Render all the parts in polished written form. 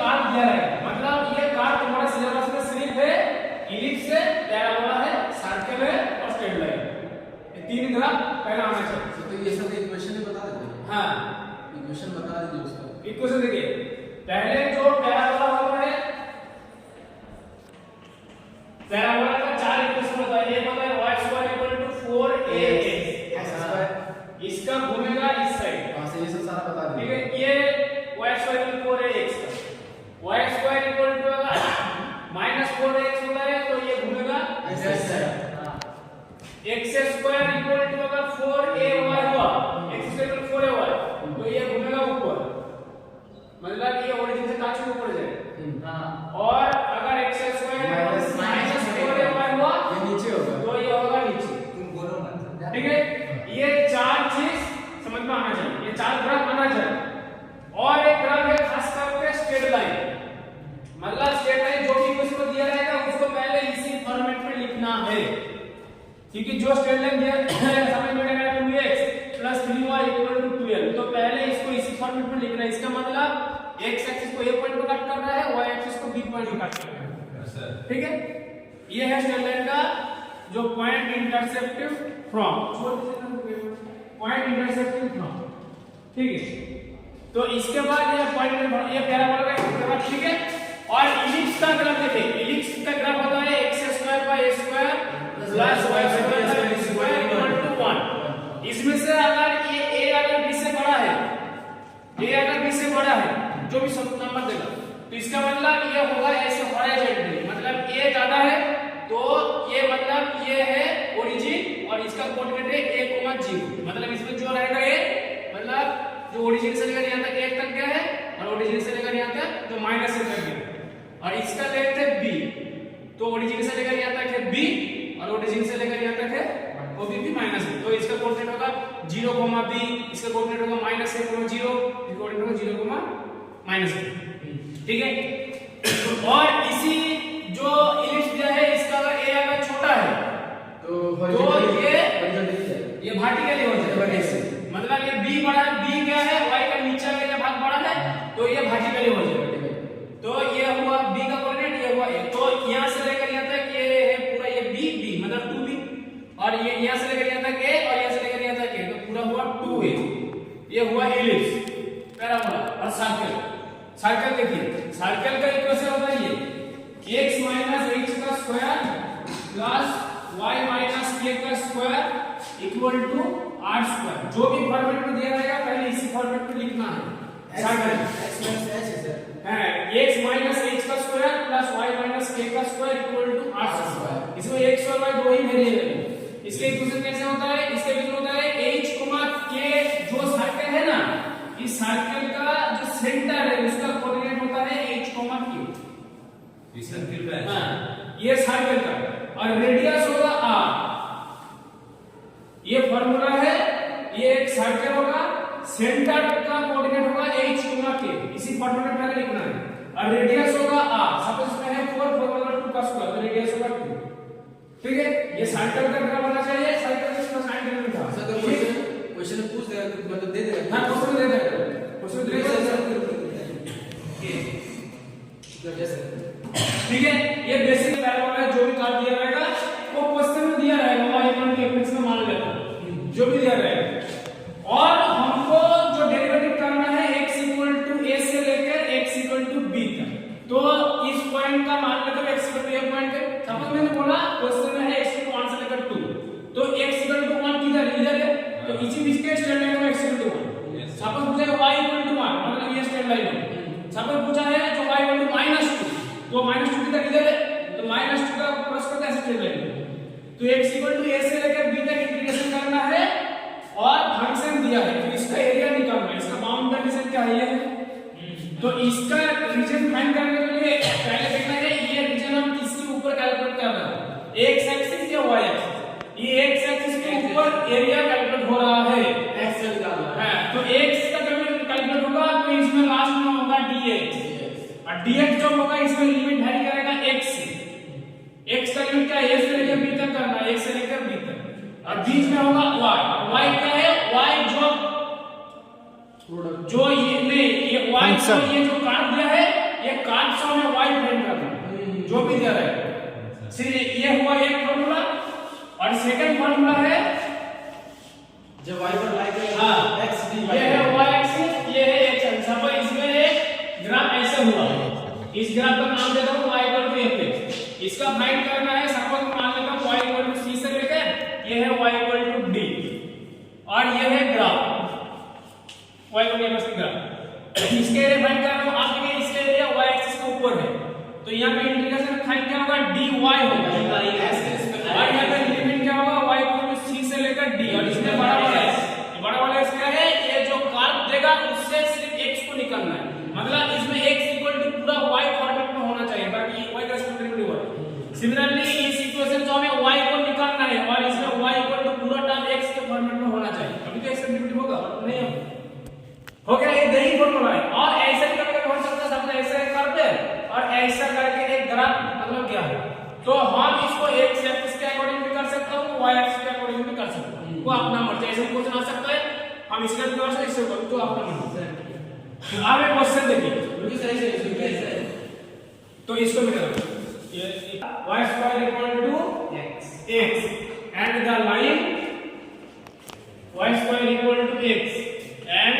Curve दिया रहेगा, मतलब ये कार्व तुम्हारा सिलेबस में सिर्फ है इलिप्स है, पैराबोला है, सर्कल है और स्ट्रेट लाइन, ये तीन ग्राफ पहले आना चाहिए। तो ये सब इक्वेशन ही बता देते हैं। हाँ इक्वेशन बता दीजिए उसका। इक्वेशन देखिए, पहले जो पैराबोला वाला है, पैराबोला का चार इक्वेशन होता है। एक होता है y square equal to 4ax, इसका घूमेगा इस साइड। हां से ये सब सारा बता ठीक दीजिए। है, ये y स्क्वायर इक्वल 4ax का, y square equal to -4ax होता है तो ये घूमेगा इस side. x square equal to अगर 4ay हुआ, x स्क्वायर इक्वल 4ay तो ये घूमेगा ऊपर, मतलब ये ओरिजिन से काफी ऊपर जाएगा। हां, और अगर x स्क्वायर -4ay हुआ ये नीचे होगा तो ये होगा नीचे। तुम बोलो मत। ठीक है, ये चार चीज समझ में आना चाहिए, ये चार ग्राफ आना चाहिए। और एक ग्राफ है खास करके स्ट्रेट लाइन, मतलब स्ट्रेट लाइन जो भी उसको दिया रहेगा उसको पहले इसी फॉर्मेट में लिखना है, क्योंकि जो स्ट्रेट लाइन दिया है समझ में आएगा 2x + 3y = 12, तो पहले इसको इसी फॉर्मेट में लिखना है। इसका मतलब x एक्सिस को a पॉइंट पे कट कर रहा है, y एक्सिस को b पॉइंट पे कट कर रहा है सर। ठीक है, ये है स्ट्रेट लाइन का जो point interceptive from, point intercepting from. ठीक है, तो इसके बाद ये पॉइंट, ये पैराबोला का एक ग्राफ। ठीक है, और इलिप्स का ग्राफ देखिए, इलिप्स का ग्राफ होता है x² + a² + y² = 1। इसमें से अगर ये a अगर b से बड़ा है, a अगर b से बड़ा है, जो भी सब नंबर देगा, तो इसका मतलब ये होगा ऐसे हॉरिजॉन्टली, मतलब a ज्यादा है तो ये मतलब ये है ओरिजिन और इसका कोऑर्डिनेट है a, 0, मतलब इसमें जो रहेगा ये, मतलब जो ओरिजिन से लेकर यहां तक 1 तक गया है और ओरिजिन से लेकर यहां तक जो -1 तक गया है, और इसका लेंथ है b, तो ओरिजिन से लेकर यहां तक है b और ओरिजिन से लेकर यहां तक है वो भी -1, तो इसका कोऑर्डिनेट होगा 0, b, इसका कोऑर्डिनेट होगा -1, 0, इसका कोऑर्डिनेट होगा 0, -1। ठीक है, और इसी जो इलिप्स दिया है इसका अगर a अगर छोटा है तो ये वर्टिकली हो जाएगा ऐसे, मतलब ये b बड़ा है, b क्या है y का नीचे का ये भाग बड़ा है तो ये वर्टिकली हो जाएगा। तो ये हुआ b का कोऑर्डिनेट, ये हुआ a, तो यहां से लेकर यहां तक ये है पूरा ये b मतलब 2b, और ये यहां से लेकर यहां तक a और यहां से लेकर यहां तक a, तो पूरा हुआ 2a। ये हुआ इलिप्स, पैराबोला। और सर्कल देखिए, सर्कल का इक्वेशन होता है ये x - h का स्क्वायर प्लस y - k का square equal to r square. जो भी फॉर्मेट में दिया रहेगा पहले इसी फॉर्मेट में लिखना है। सर्कल है x - h का स्क्वायर प्लस y - k का square equal to r square. इसमें x और y दो ही वेरिएबल है। इसके इक्वेशन कैसे होता है, इसके इक्वेशन होता है h, k, जो सर्कल है ना, इस सर्कल का जो सेंटर है उसका कोऑर्डिनेट होता है h, k, इस सर्कल का। हां, ये सर्कल का, और रेडियस होगा r। ये फार्मूला है, ये एक सर्कल होगा, सेंटर का कोऑर्डिनेट होगा h, k, इसी फार्मूला में पहले लिखना है, और रेडियस होगा r। सपोज इसमें है 4 2 का स्क्वायर, तो रेडियस होगा 2। ठीक है, ये सर्कल का ग्राफ होना चाहिए, सर्कल का इसका साइन करना था। सर क्वेश्चन पूछ देगा, मतलब दे देगा। हां, क्वेश्चन दे देगा, क्वेश्चन दे देगा। ठीक है, ये बेसिक पैराबोला जो भी कार्व दिया रहेगा वो क्वेश्चन में दिया रहेगा, y = fx में मान लेना जो भी दिया रहेगा। और हमको जो डेरिवेटिव करना है x = a से लेकर x = b तक, तो इस पॉइंट का मान लेते हैं x = a पॉइंट है। समझ में बोला क्वेश्चन में है x = 1 से लेकर 2, तो x = 1 किधर है, तो इसी बीच के स्ट्रेट लाइन में x = 1। सपोज पूछा y = 1, मतलब ये स्ट्रेट लाइन है। सपोज पूछा है जो y = -2, तो -2 किधर है, तो -2 का क्रॉस करके ऐसे स्ट्रेट लाइन है। तो x = a से लेकर b तक इंटीग्रेशन करना है और फंक्शन दिया है, तो इसका एरिया निकालना है। इसका बाउंड्री कंडीशन क्या है, तो इसका रीजन फाइंड करने के लिए पहले देखना है ये रीजन हम किसके ऊपर कैलकुलेट कर रहे हैं, x एक्सिस या y एक्सिस। ये x एक्सिस के ऊपर एरिया कैलकुलेट हो रहा है, x से निकालना है। तो x का जब कैलकुलेट होगा तो इसमें लास्ट में होगा dx, और dx जो होगा इसमें लिमिट वेरी करेगा x से। x का लिमिट क्या है, a से लेकर b तक करना है, a से लेकर b तक, और बीच में होगा y। y क्या है, y जो ये y जो ये जो कार्व दिया है ये कार्ड से हमें y फाइंड करना है जो भी दिया है। सिर्फ ये हुआ एक फार्मूला और सेकंड फार्मूला है जब y पर लाई करें हाँ x dy ये है y एक्सिस, ये है x एक्सिस। अब इसमें एक ग्राफ ऐसे हुआ, इस ग्राफ का नाम देता हूं y f। इसका फाइंड करना है। सपोज मान लेता हूं y c से लेकर ये है y d और ये है ग्राफ y का ग्राफ। इसके एरिया फाइंड करना है। आप देखिए इसके एरिया y एक्सिस के ऊपर है, तो यहां पे इंटीग्रेशन फाइंड क्या होगा, dy होगा। और यहां पे लिमिट क्या होगा, y c से लेकर d और इसमें बड़ा वाला है। बड़ा वाला इसका है ये जो कार्व देगा उससे सिर्फ x को निकालना है। मतलब इसमें x पूरा y फॉर्मेट में होना चाहिए ताकि y का डेरिवेटिव हो। सिमिलरली इस इक्वेशन से हमें y को निकालना है और इसमें y पूरा टर्म x के फॉर्मेट में होना चाहिए। अभी तो x का डेरिवेटिव होगा नहीं हो गया, ये यही फॉर्मूला है। और ऐसे भी करके हो सकता है, समझ ऐसे कर दे और ऐसा करके एक ग्राफ मतलब क्या है, तो हम इसको x एक्सिस के अकॉर्डिंग भी कर सकता हूं, y एक्सिस के अकॉर्डिंग भी कर सकता हूं। वो अपना मर्जी, ऐसे क्वेश्चन आ सकता है, हम इसका भी कर सकते हैं, इससे करो तो अपना मर्जी। अब एक क्वेश्चन देखिए, सही तो इसको भी करो ये y square equal to x and the line y square equal to x and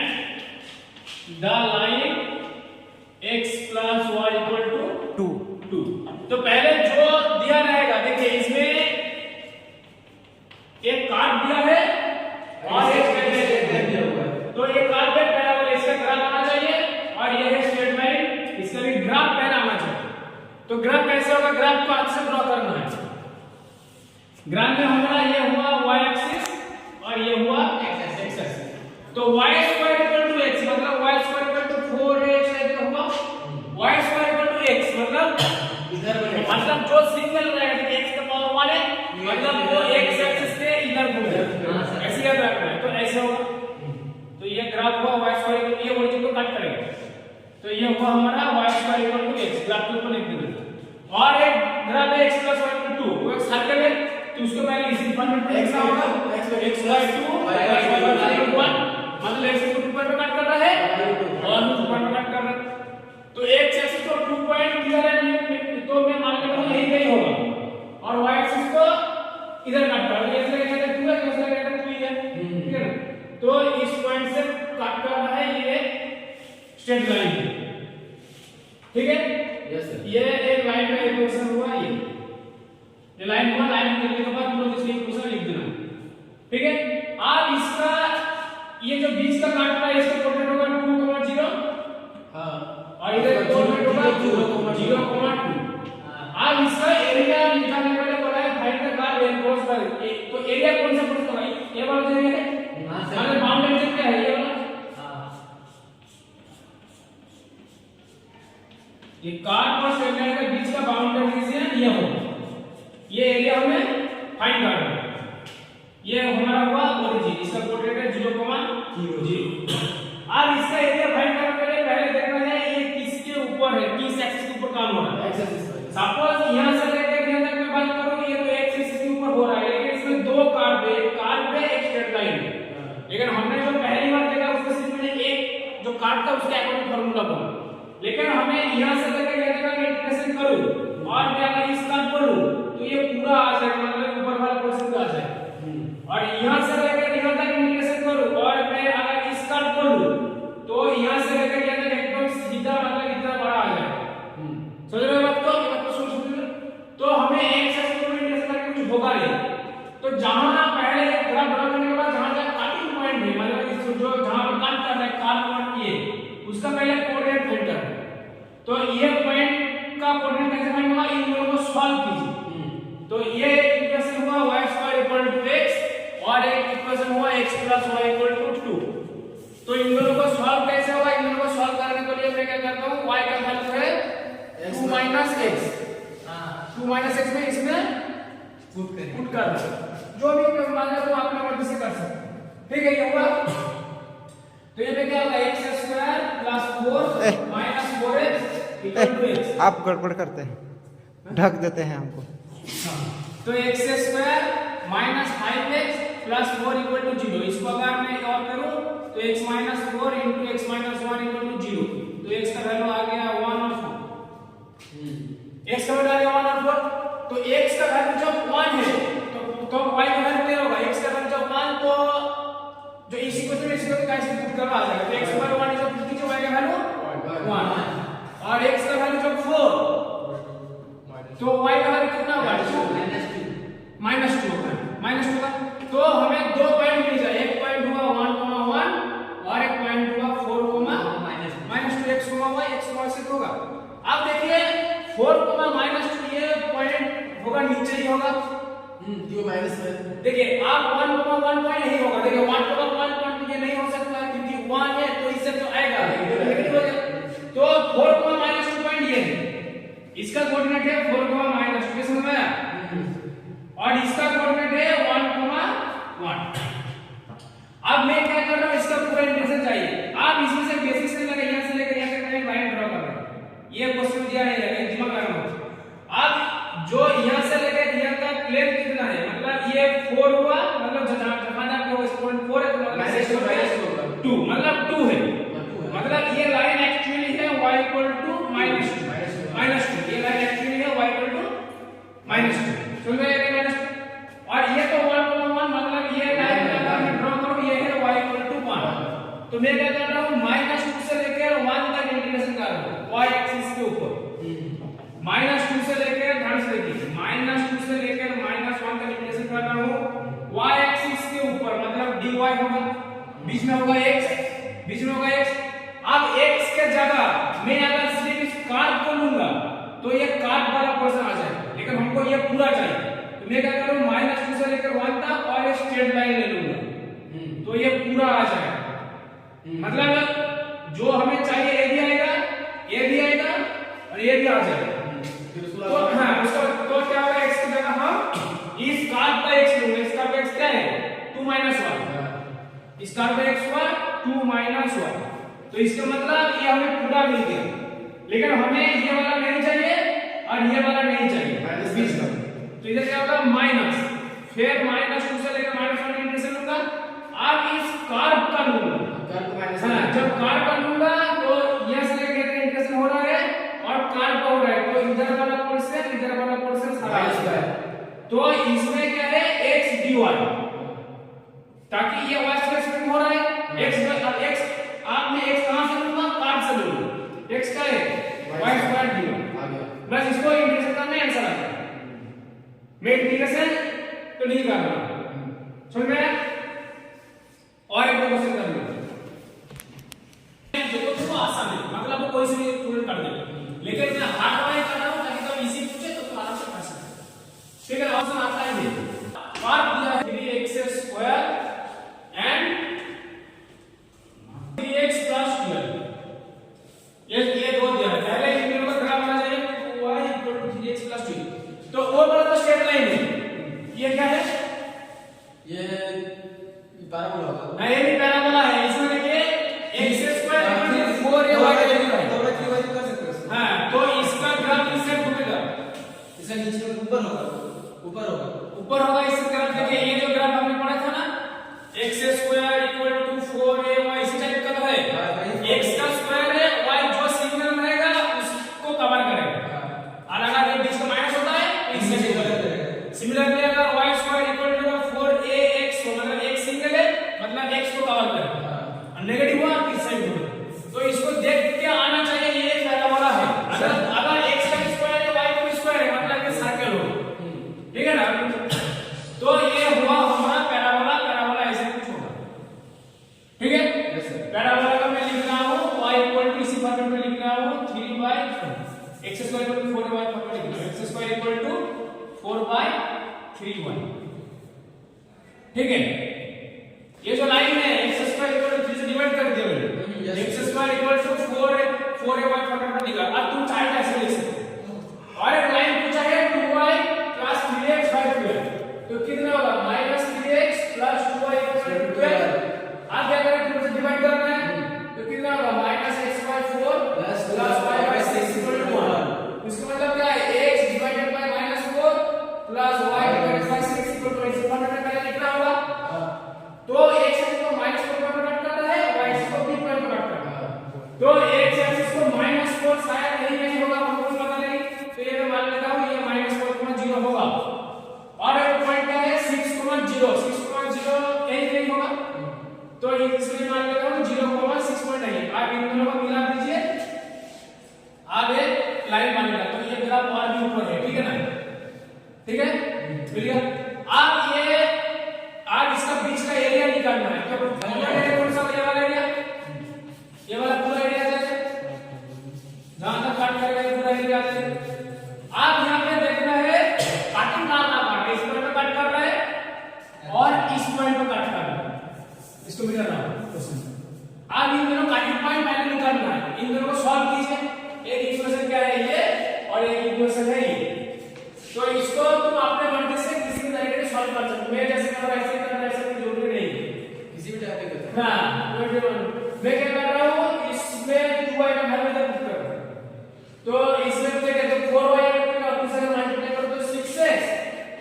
the line x plus y equal to 2। तो पहले जो दिया रहेगा, देखिए इसमें एक कार्ड दिया है और एक दिया हुआ है, तो एक कार्ड पे पहला वाला इसका ग्राफ आना चाहिए और ये है स्ट्रेट लाइन, इसका भी ग्राफ पहला आना चाहिए। तो ग्राफ कैसे होगा, ग्राफ को हाथ से ड्रॉ करना है। ग्राफ में हमारा ये हुआ y एक्सिस और ये हुआ x एक्सिस। तो y square equal to x मतलब y square equal to 4x ऐसे होगा। y square equal to x मतलब इधर मतलब जो सिंगल रहेगा x का पावर 1 है मतलब वो x एक्सिस के इधर घूमेगा, ऐसे याद रखना है। तो ऐसे होगा, तो ये ग्राफ हुआ y स्क्वायर इक्वल टू, ये ओरिजिन को कट करेगा, तो ये हुआ हमारा y square equal to x। Graph के ऊपर लिख देंगे। और एक ग्राफ है x plus y equal to 2, वो एक सर्कल है, तो उसको पहले इसी फॉर्मेट में लिखना होगा x बाय 2 y बाय 1 मतलब x को 2 पॉइंट में कट कर रहा है और 2 पॉइंट में कट कर रहा है। तो x एक्सिस को 2 पॉइंट दिया है, तो मैं मान लेता हूं यही कहीं होगा और y एक्सिस को इधर कट कर रहा है, इसलिए कहते हैं 2 है, इसलिए कहते हैं 2 ही है, ठीक है ना। तो इस पॉइंट से कट कर रहा है ये स्ट्रेट लाइन, ठीक है। यस सर, ये एक लाइन का इक्वेशन हुआ, ये लाइन हुआ। लाइन करने के बाद पूरा इसका इक्वेशन लिख देना, ठीक है। अब इसका ये जो बीच का काट रहा है इसका कोऑर्डिनेट होगा 2, 0 हां और इधर कोऑर्डिनेट होगा 0, 2। अब इसका एरिया निकालने के लिए बोला है find the curve enclose by. तो एरिया कौन सा पूछता है, ये वाला जो है हां सर, मतलब बाउंड्री क्या है ये वाला, ये कार्व और स्ट्रेट लाइन के बीच का बाउंड्री रीजन ये होगा। ये एरिया हमें फाइंड करना है। ये हमारा हुआ ओरिजिन, इसका कोऑर्डिनेट है 0, 0। अब इसका एरिया फाइंड करने के लिए पहले देखना है ये किसके ऊपर है, किस एक्सिस के ऊपर काम हो रहा है। x एक्सिस पर। सपोज यहां से लेकर यहां तक मैं बात करूं, ये तो x एक्सिस के ऊपर हो रहा है, लेकिन इसमें दो कार्व है, एक कार्व पे एक स्ट्रेट लाइन है। लेकिन हमने जो पहली बार देखा उसमें सिर्फ मैंने एक जो कार्व था उसके अकॉर्डिंग फार्मूला बोला, लेकिन हमें यहां से लेकर यहां तक इंटीग्रेशन करूं और मैं अगर इस कर्व करूं तो ये पूरा आ जाएगा, मतलब ऊपर वाला पोर्शन आ जाएगा। और यहां से लेकर यहां तक इंटीग्रेशन करूं और मैं अगर इस कर्व करूं तो यहां से लेकर यहां तक एकदम सीधा मतलब इतना बड़ा आ जाएगा। समझ रहे हो बात को, ये बात को समझ लो। तो हमें एक से इंटीग्रेशन करके कुछ होगा नहीं, तो जहां पहले ग्राफ बनाने के बाद जहां तक कटिंग पॉइंट है मतलब इस जो जहां पे कट कर रहा है कार्व पॉइंट ये उसका पहले कोऑर्डिनेट फाइंड करना है। तो ये पॉइंट का कोऑर्डिनेट कैसे फाइंड होगा, इन दोनों को सॉल्व कीजिए। तो ये इक्वेशन हुआ y square equal to x और एक इक्वेशन हुआ x plus y equal to 2। तो इन दोनों को सॉल्व कैसे होगा, इन दोनों को सॉल्व करने के लिए मैं क्या करता हूं, y का वैल्यू है 2 माइनस x। हां 2 माइनस x में इसमें पुट कर दो, जो भी मान लो आप अपने मर्जी से कर सकते हैं, ठीक है। ये हुआ, तो ये पे क्या होगा x square plus 4 minus 4x equal to x। आप गड़बड़ करते हैं, ढक देते हैं हमको। तो x square minus 5x plus 4 equal to 0। इसको अगर मैं और करूं तो x minus 4 into x minus 1 equal to 0। तो x का वैल्यू आ गया 1 और 4। y से होगा। अब देखिए 4 -2 ये पॉइंट होगा नीचे ही होगा। क्यों माइनस में? देखिए आप 1 1 पॉइंट नहीं होगा। देखिए 1 1 पॉइंट ये नहीं हो सकता क्योंकि 1 है तो इससे तो आएगा नेगेटिव हो जाएगा। तो 4 -2 पॉइंट ये है, इसका कोऑर्डिनेट है 4 -2 समझ में आया, और इसका कोऑर्डिनेट है 1 1। अब मैं क्या कर रहा हूं, इसका पूरा इंटीग्रेशन चाहिए। आप इसमें से बेसिक से लेकर यहां से लेकर यहां तक एक लाइन ड्रा कर रहे हैं। ये क्वेश्चन दिया नहीं है, दिमाग लगाना। अब जो यहां से लेकर यहां तक लेंथ कितना है, मतलब ये 4 हुआ, मतलब जहां पे इस पॉइंट 4 है तो मतलब 2, मतलब 2 है। मतलब ये लाइन एक्चुअली है y -2 ये लाइन एक्चुअली है y -2 समझ में आया -2। और ये तो 1 मतलब ये लाइन अगर मैं ड्रा करूं ये है y 1, तो मैं क्या कर रहा हूं -2 से लेकर 1 तक इंटीग्रेशन कर रहा हूं y एक्सिस के ऊपर। -2 से लेकर ध्यान से देखिए -2 से लेकर -1 तक इंटीग्रेशन कर रहा हूं y एक्सिस के ऊपर, मतलब dy होगा, बीच में होगा x। अब x के जगह मैं अगर सिर्फ इस कार्ब को लूंगा तो ये कार्ब वाला पोर्शन आ जाएगा, लेकिन हमको ये पूरा चाहिए। तो मैं क्या करूं -2 से लेकर 1 तक और एक स्ट्रेट लाइन ले लूंगा तो ये पूरा आ जाएगा। मतलब जो हमें चाहिए ये भी आएगा और ये भी आ जाएगा। तो हां उसका तो क्या होगा, x की जगह हम इस कार्ब का x लूंगे। इसका x क्या है 2 -1, इस कार्ब का x हुआ 2 -1। तो इसका मतलब ये हमें पूरा मिल गया, लेकिन हमें ये वाला नहीं चाहिए और ये वाला नहीं चाहिए बीच का। तो इधर क्या होगा माइनस, फिर -2 से लेकर -1 इंटीग्रेशन लूंगा। अब इस कार्ब का लूंगा, जब कार्ब का लूंगा तो यहां से लेकर इंटीग्रेशन हो रहा है और कार्ब का हो रहा है, तो इधर वाला पोर्शन सारा, तो इसमें क्या है x dy, ताकि ये y स्क्वायर हो रहा है x आप में x कहां से लूंगा, कार्ब से लूंगा। x का है y स्क्वायर dy, बस इसको इंटीग्रेशन करना है, आंसर आ जाएगा। मैं इंटीग्रेशन तो नहीं कर रहा, समझ में आया। और एक क्वेश्चन कर लो, जो तो आसान है, मतलब कोई से भी स्टूडेंट कर दे, लेकिन मैं हार्ड वाला कर रहा हूं ताकि तो इजी पूछे तो तुम आराम से कर सकते। ठीक है, ऑप्शन आता है ये कार्ब दिया है 3x² एंड 3x + 12। ये दो दिया है, पहले इन दोनों का ग्राफ बना जाए तो y = 3x + 2। तो वो वाला तो स्ट्रेट लाइन है, ये क्या है, ये पैराबोला होगा। नहीं, ये भी पैराबोला है। इसमें देखिए x² = 4 y कर सकते हो। हां, तो इसका ग्राफ इससे घूमेगा, इसका नीचे ऊपर होगा। ऊपर होगा इसका ग्राफ। देखिए ये जो ग्राफ हमने पढ़ा था ना x² = 4ay, इसी टाइप का तो है। x का स्क्वायर है, y जो सिंगल रहेगा उसको कवर करेगा, और अगर ये बीच का माइनस होता है तो इससे सिंगल। सिमिलरली अगर y² = 4ax हो, मतलब x सिंगल है, मतलब x को कवर करेगा, और नेगेटिव हुआ तो इस साइड होगा। तो इसको देख के आना चाहिए ये पैराबोला है। अगर x का स्क्वायर है y का स्क्वायर है, मतलब ये सर्कल होगा, ठीक है ना। तो ये हुआ हमारा पैराबोला ऐसे कुछ होगा, ठीक है। पैराबोला का मैं लिख रहा हूं y इसी फॉर्मेट में लिख रहा हूं 3y x² = 4y फॉर्मेट लिख रहा हूं, x² = 4/3y, ठीक है। ये जो लाइन है x² = 3 से डिवाइड कर दिया मैंने, x² = 4y फॉर्मेट में लिखा। अब तुम चाहे ऐसे लिख सकते हो। और एक लाइन पूछा है 2y + 3x / 12, तो कितना होगा -3x + 2y = 12। अब क्या करें, तुमसे डिवाइड करना है तो कितना होगा -x/4 + y/6 = 1। इसका मतलब क्या है, x / -4 + y/6 = 1। फॉर्मेट में पहले लिखना होगा, तो x एक्सिस को -4 पर कट करना है, y एक्सिस को b पर कट करना है। तो x एक्सिस को -4 शायद नहीं होगा, हमको पता नहीं, तो ये मैं मान लेता हूं ये -4,0 होगा। और एक पॉइंट क्या है 6,0 नहीं होगा, तो इसलिए मान लेता हूं 0,6 नहीं। आप इन दोनों को मिला दीजिए, आगे लाइन बनेगा, तो ये ग्राफ और भी ऊपर है, ठीक है ना, ठीक है, क्लियर। आप इसका बीच का एरिया निकालना है, तो कौन सा ये वाला एरिया, ये वाला पूरा एरिया आ जाएगा, जहां तक कट करेगा ये पूरा एरिया आ जाएगा। आप यहाँ पे देखना है कटिंग ना काटे, इस पॉइंट पे कट कर रहा है और इस पॉइंट पे कट कर रहा है, इसको भी करना है क्वेश्चन। अब इन दोनों कटिंग पॉइंट पहले निकालना है, इन दोनों को सॉल्व कीजिए। एक इक्वेशन क्या है ये और एक इक्वेशन है ये, तो इसको तुम अपने मर्जी से किसी भी तरीके से सॉल्व कर सकते हो। मैं जैसे कर रहा हूं ऐसे करना, ऐसा कोई जरूरी नहीं है, किसी भी टाइप के करते हां। मैं क्या कर रहा हूं, इसमें 2y का वैल्यू इधर पुट कर रहा हूं, तो इसमें तो क्या कहते हैं 4y का दूसरे से मल्टीप्लाई करो तो 6x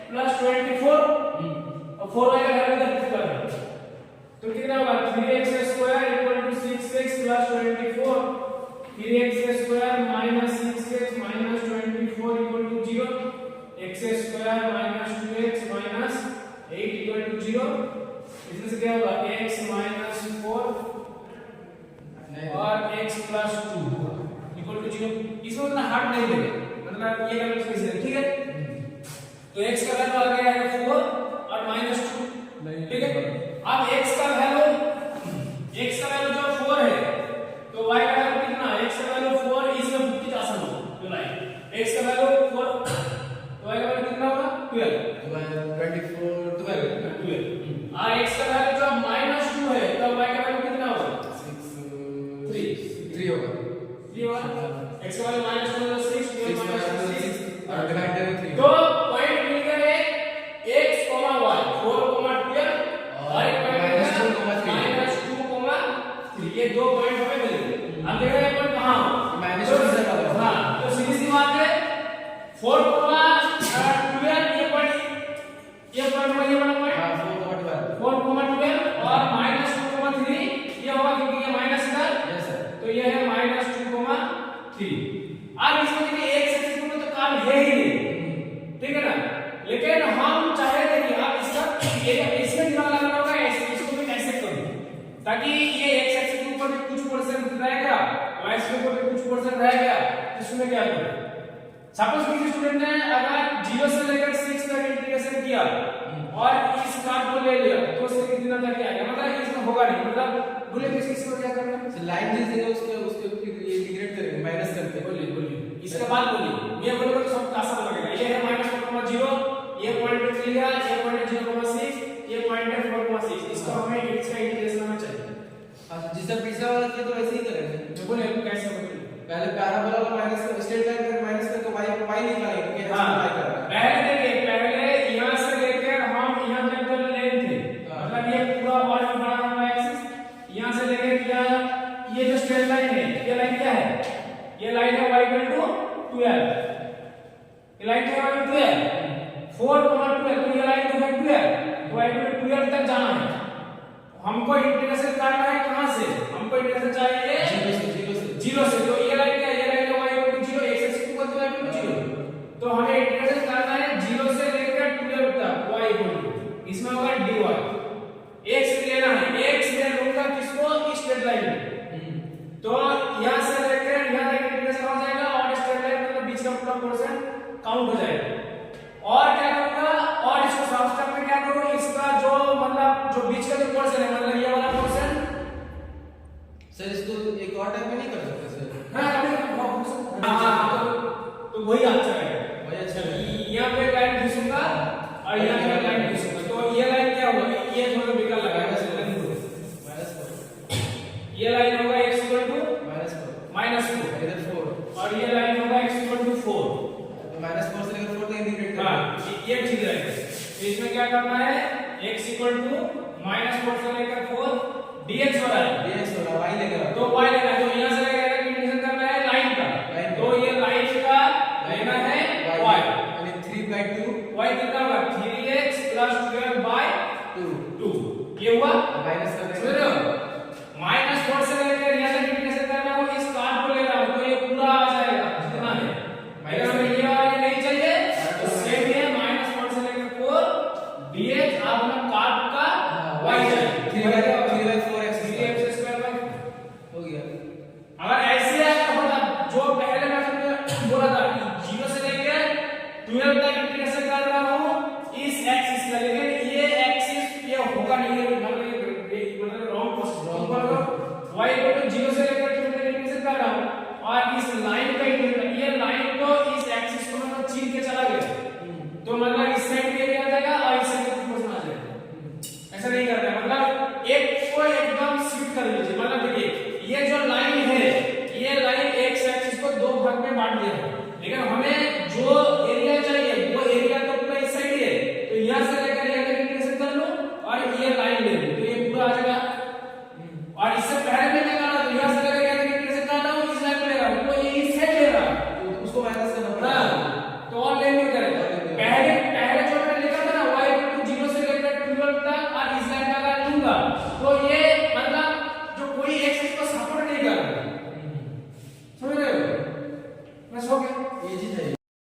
+ 24 और 4y का वैल्यू इधर पुट कर रहा हूं, तो कितना होगा 3x² = 6x + 24, 3x² - 6x - 24 = 0, x² - 2x - 8 = 0। इसमें से क्या होगा x - 4 और x + 2 = 0। इसमें उतना हार्ड नहीं देंगे, मतलब ये करना चाहिए, ठीक है। तो x का वैल्यू आ गया है 4 और -2, ठीक है। अब x का वैल्यू जो 4 है तो y का वैल्यू कितना है, x का वैल्यू 4, इसमें 50 आसान होगा जो लाइन x का वैल्यू 4 तो y का वैल्यू कितना होगा 12, तो 24 12 और x का वैल्यू जो -2 है तब y का वैल्यू कितना होगा 3 होगा, 3 होगा। x का वैल्यू -2 तो 6 6 और डिवाइडेड बाय 3। तो पॉइंट मिल गया है x, y 4, 12 और एक पॉइंट -2, 3, ये दो पॉइंट हमें मिल गए। अब देखो ये पॉइंट कहां हो, -2 से वाला। हां, तो सीधी सी बात है 4, 12 ये पॉइंट ये वाला पॉइंट हां 4 4, 12 और -2, 3 ये होगा क्योंकि ये माइनस इधर, यस सर, तो ये है -2, 3। अब इसमें देखिए एक सेक्शन में तो काम है ही नहीं, ठीक है ना, लेकिन हम चाहे थे कि आप इसका इसमें दिमाग लगाना होगा, इसको भी ऐसे करो ताकि ये एक सेक्शन के ऊपर कुछ पोर्शन रहेगा, y के ऊपर कुछ पोर्शन रहेगा, इसमें क्या करें। सपोज किसी स्टूडेंट ने अगर 0 से लेकर 6 तक इंटीग्रेशन किया और इस कार्ड को ले लिया तो उससे कितना तक आएगा, मतलब इसमें होगा नहीं, मतलब बोले तो इसको क्या करना है, सर लाइन जिस जगह उसके इंटीग्रेट करेंगे, माइनस करके। बोलिए इसके बाद बोलिए, मैं बोलूंगा तो सब आसान लगेगा। ये है -4,0, ये पॉइंट लिया, ये पॉइंट 0,6, ये पॉइंट है 4,6, इसको हमें इसका इंटीग्रेशन हमें चाहिए। अच्छा, जिस तरह पिछला वाला किया तो वैसे ही करेंगे, तो बोले कैसे बोलिए, पहले पैराबोला को माइनस कर, स्ट्रेट लाइन पर माइनस कर, तो y निकालेंगे क्योंकि हां y कर रहा है। पहले देखिए, पहले यहां से लेकर हम यहां तक जो लेंथ थे, मतलब ये पूरा और बड़ा हमारा एक्सिस, यहां से लेकर ये जो स्ट्रेट लाइन है, ये लाइन क्या है, ये लाइन है y = 12, ये लाइन क्या है 12, 4, 12, तो ये लाइन तो है 12, तो y = 12 तक जाना है। हमको इंटीग्रेशन करना है कहां से, हमको इंटीग्रेशन चाहिए 0 से, तो ये लाइन क्या है, ये लाइन y = 0, x एक्सिस को तो y = 0, तो हमें इंटीग्रेशन करना है 0 से लेकर 12 तक, y = इसमें होगा dy, x लेना है, x में लूंगा किसको, इस स्ट्रेट लाइन में, तो यहां से लेकर यहां तक इंटीग्रेशन हो जाएगा और स्ट्रेट लाइन मतलब बीच का पूरा पोर्शन काउंट हो जाएगा। और क्या करूंगा, और इसको सब स्टेप में क्या करूं, इसका जो मतलब जो बीच का जो पोर्शन है, मतलब ये वाला पोर्शन, सर इसको एक और टाइप में नहीं कर सकते सर? तो वही अच्छा है, वही अच्छा है। यहाँ पे लाइन खींचूंगा और यहाँ पे लाइन खींचूंगा, तो ये लाइन क्या होगा, ये थोड़ा बेकार लगा ये लाइन होगा x = -4 इधर 4 और ये लाइन होगा x = 4, तो -4 से लेकर 4 तक इंटीग्रेट हां करना। ये ठीक रहेगा। तो इसमें क्या करना है, x = -4 से लेकर 4 dx हो रहा है, dx हो रहा y लेकर, तो y लेना है, तो यहां से लेकर इंटीग्रेशन करना है लाइन का, तो ये लाइन का लेना है y, यानी 3/2 y कितना होगा 3x + 12/2, ये हुआ माइनस कर समझ रहे हो, -4 से लेकर यहां तक इंटीग्रेशन करना है, वो इस कार्ड को ले रहा हूं, तो ये पूरा आ जाएगा जितना है, अगर हमें ये वाला नहीं चाहिए तो सेम है -4 से लेकर 4 dx, आप हम कार्ड का y चाहिए 3/4x 3x² हो गया। दिया है, लेकिन